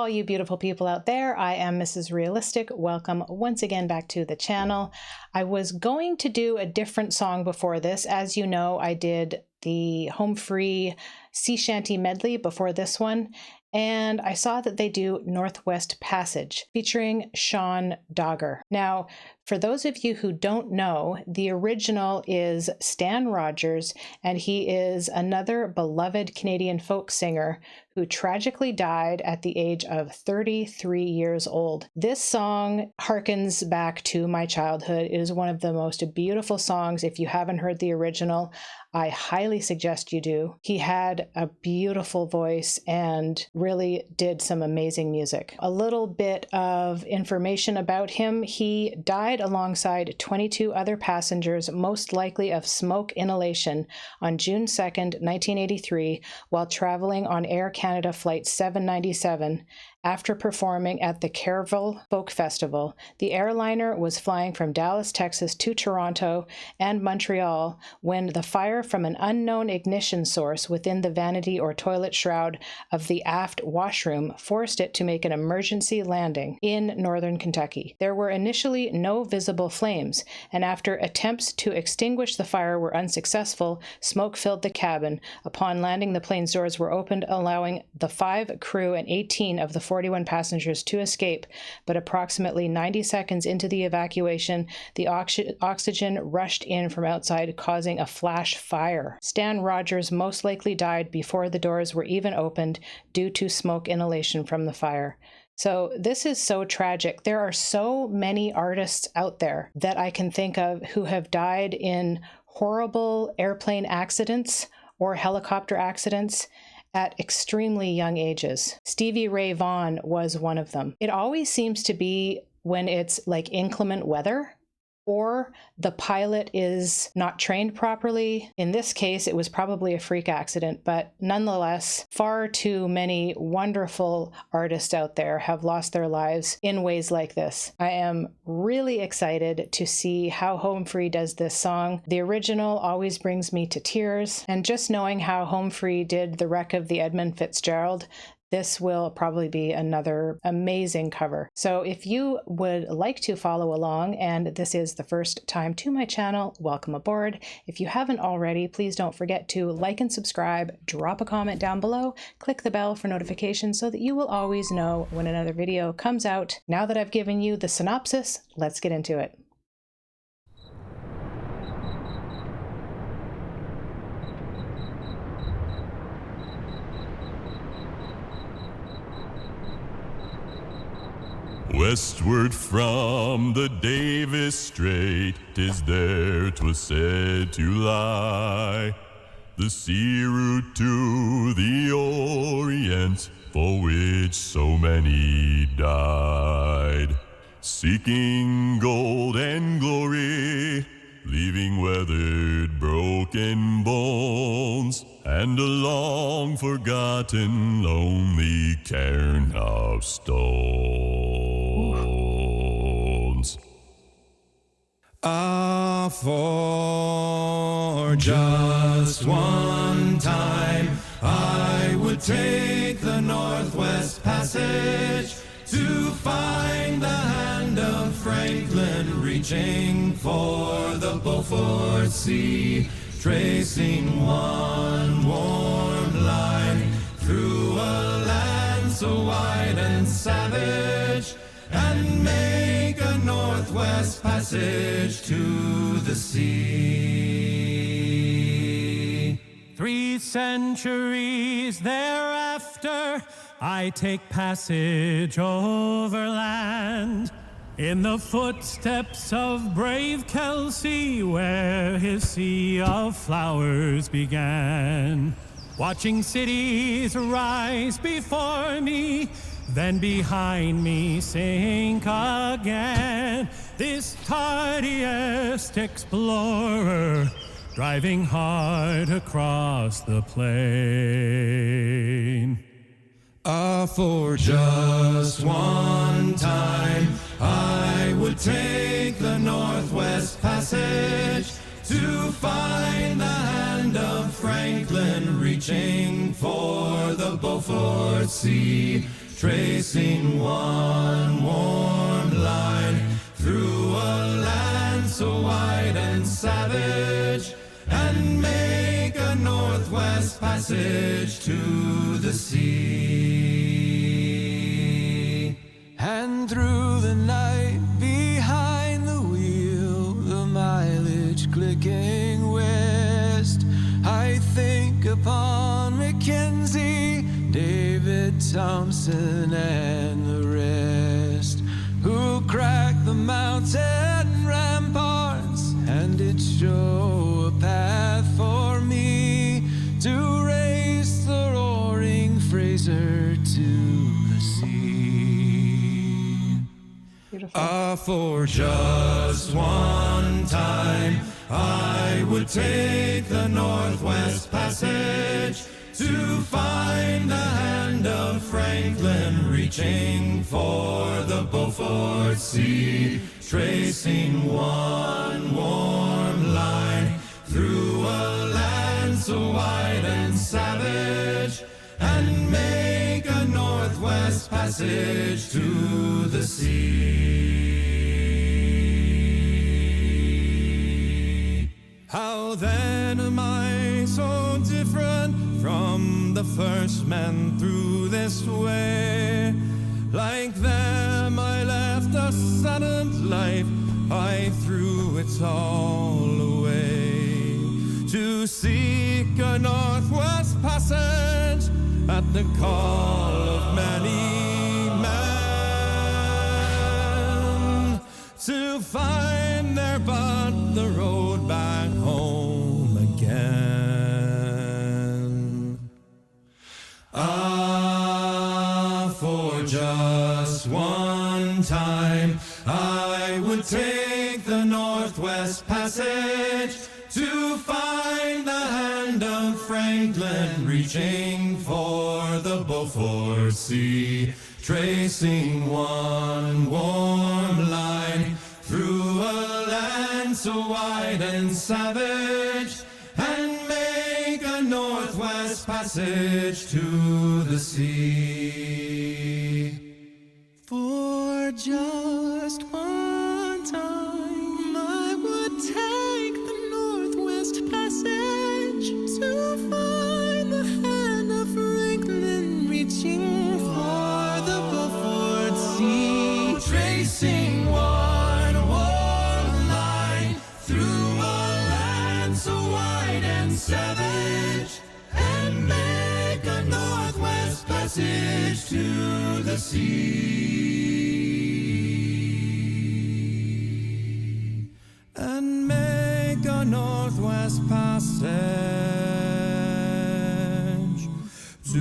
all you beautiful people out there. I am Mrs. Realistic. Welcome once again back to the channel. I was going to do a different song before this. As you know, I did the Home Free Sea Shanty medley before this one, and I saw that they do Northwest Passage featuring Seán Dagher. Now, for those of you who don't know, the original is Stan Rogers, and he is another beloved Canadian folk singer who tragically died at the age of 33 years old. This song harkens back to my childhood. It is one of the most beautiful songs. If you haven't heard the original, I highly suggest you do. He had a beautiful voice and really did some amazing music. A little bit of information about him. He died alongside 22 other passengers, most likely of smoke inhalation, on June 2nd, 1983, while traveling on Air Canada Flight 797 after performing at the Kerrville Folk Festival. The airliner was flying from Dallas, Texas to Toronto and Montreal when the fire from an unknown ignition source within the vanity or toilet shroud of the aft washroom forced it to make an emergency landing in northern Kentucky. There were initially no visible flames, and after attempts to extinguish the fire were unsuccessful, smoke filled the cabin. Upon landing, the plane's doors were opened, allowing the 5 crew and 18 of the 41 passengers to escape, but approximately 90 seconds into the evacuation, the oxygen rushed in from outside, causing a flash fire. Stan Rogers most likely died before the doors were even opened due to smoke inhalation from the fire. So this is so tragic. There are so many artists out there that I can think of who have died in horrible airplane accidents or helicopter accidents at extremely young ages. Stevie Ray Vaughan was one of them. It always seems to be when it's like inclement weather or the pilot is not trained properly. In this case, it was probably a freak accident, but nonetheless, far too many wonderful artists out there have lost their lives in ways like this. I am really excited to see how Home Free does this song. The original always brings me to tears, and just knowing how Home Free did The Wreck of the Edmund Fitzgerald, this will probably be another amazing cover. So if you would like to follow along and this is the first time to my channel, welcome aboard. If you haven't already, please don't forget to like and subscribe, drop a comment down below, click the bell for notifications so that you will always know when another video comes out. Now that I've given you the synopsis, let's get into it. Westward from the Davis Strait, 'tis there 'twas said to lie, the sea route to the Orient, for which so many died, seeking gold and glory, leaving weathered, broken bones, and a long forgotten, lonely cairn of stones. For just one time, I would take the Northwest Passage to find the hand of Franklin reaching for the Beaufort Sea, tracing one warm line through a land so wide and savage, and make a Northwest Passage to the sea. 3 centuries thereafter, I take passage overland, in the footsteps of brave Kelsey, where his sea of flowers began. Watching cities rise before me, then behind me sink again. This tardiest explorer, driving hard across the plain. For just one time, I would take the Northwest Passage to find the hand of Franklin reaching for the Beaufort Sea, tracing one warm line through a land so wide and savage, and make a northwest passage to the sea. And through the night, behind the wheel, the mileage clicking west, I think upon Mackenzie, David Thompson, and the rest, who cracked the mountain ramparts and did show a path for me to race the roaring Fraser to the sea. Beautiful. For just one time I would take the Northwest Passage to find the hand of Franklin reaching for the Beaufort Sea, tracing one warm line through a land so wide and savage, and make a Northwest Passage to the sea. How then am I so different from the first men through this way? Like them I left a saddened life, I threw it all away, to seek a Northwest Passage at the call of many men, to find there but the road back home again. For just one time I would take the Northwest Passage to find the hand of Franklin reaching for the Beaufort Sea, tracing one warm line through a land so wide and savage, and make a Northwest Passage to the sea. For just one time I would take the Northwest Passage to find the hand of Franklin reaching for the Beaufort Sea, Tracing one warm line through a land so wide and savage, and make a Northwest Passage to the sea. And make a Northwest Passage to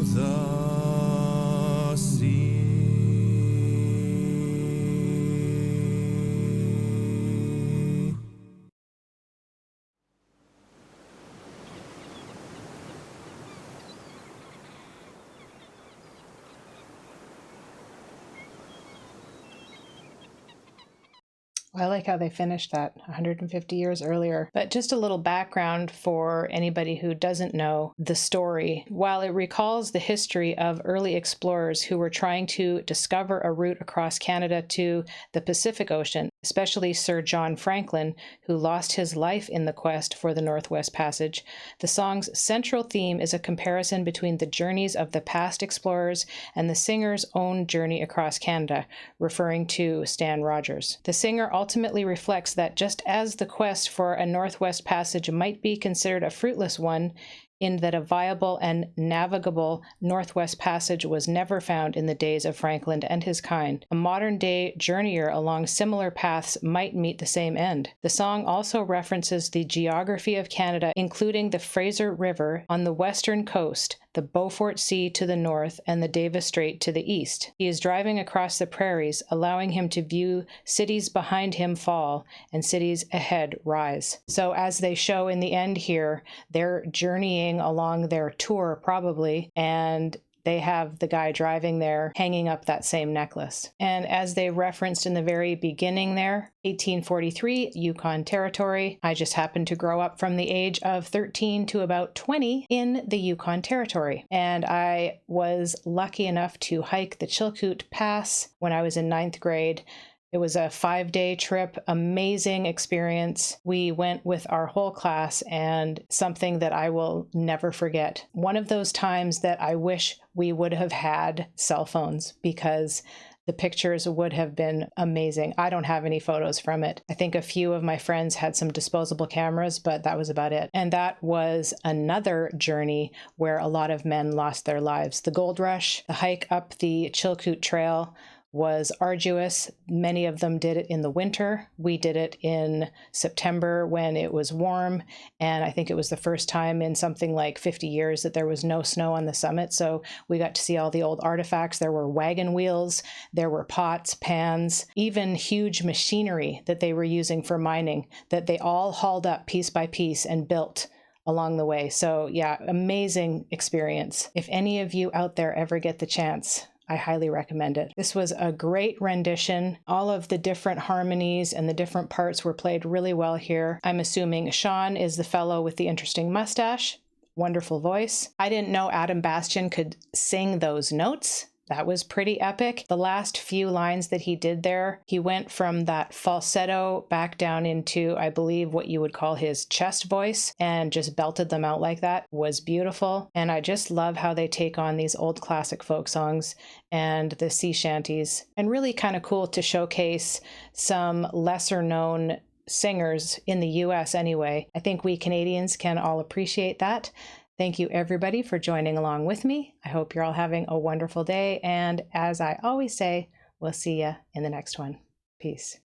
the sea. I like how they finished that 150 years earlier. But just a little background for anybody who doesn't know the story. While it recalls the history of early explorers who were trying to discover a route across Canada to the Pacific Ocean, especially Sir John Franklin, who lost his life in the quest for the Northwest Passage, the song's central theme is a comparison between the journeys of the past explorers and the singer's own journey across Canada, referring to Stan Rogers. The singer ultimately reflects that just as the quest for a Northwest Passage might be considered a fruitless one, in that a viable and navigable Northwest Passage was never found in the days of Franklin and his kind, a modern-day journeyer along similar paths might meet the same end. The song also references the geography of Canada, including the Fraser River on the western coast, the Beaufort Sea to the north, and the Davis Strait to the east. He is driving across the prairies, allowing him to view cities behind him fall and cities ahead rise. So as they show in the end here, they're journeying along their tour probably, and they have the guy driving there hanging up that same necklace. And as they referenced in the very beginning there, 1843, Yukon Territory. I just happened to grow up from the age of 13 to about 20 in the Yukon Territory. And I was lucky enough to hike the Chilkoot Pass when I was in 9th grade. It was a 5-day trip, amazing experience. We went with our whole class, and something that I will never forget. One of those times that I wish we would have had cell phones, because the pictures would have been amazing. I don't have any photos from it. I think a few of my friends had some disposable cameras, but that was about it. And that was another journey where a lot of men lost their lives. The gold rush, the hike up the Chilkoot Trail was arduous. Many of them did it in the winter. We did it in September when it was warm, and I think it was the first time in something like 50 years that there was no snow on the summit, so we got to see all the old artifacts. There were wagon wheels, there were pots, pans, even huge machinery that they were using for mining that they all hauled up piece by piece and built along the way. So yeah, amazing experience. If any of you out there ever get the chance, I highly recommend it. This was a great rendition. All of the different harmonies and the different parts were played really well here. I'm assuming Seán is the fellow with the interesting mustache. Wonderful voice. I didn't know Adam Bastian could sing those notes. That was pretty epic. The last few lines that he did there, he went from that falsetto back down into, I believe, what you would call his chest voice, and just belted them out like that. Was beautiful. And I just love how they take on these old classic folk songs and the sea shanties, and really kind of cool to showcase some lesser known singers in the US anyway. I think we Canadians can all appreciate that. Thank you, everybody, for joining along with me. I hope you're all having a wonderful day. And as I always say, we'll see you in the next one. Peace.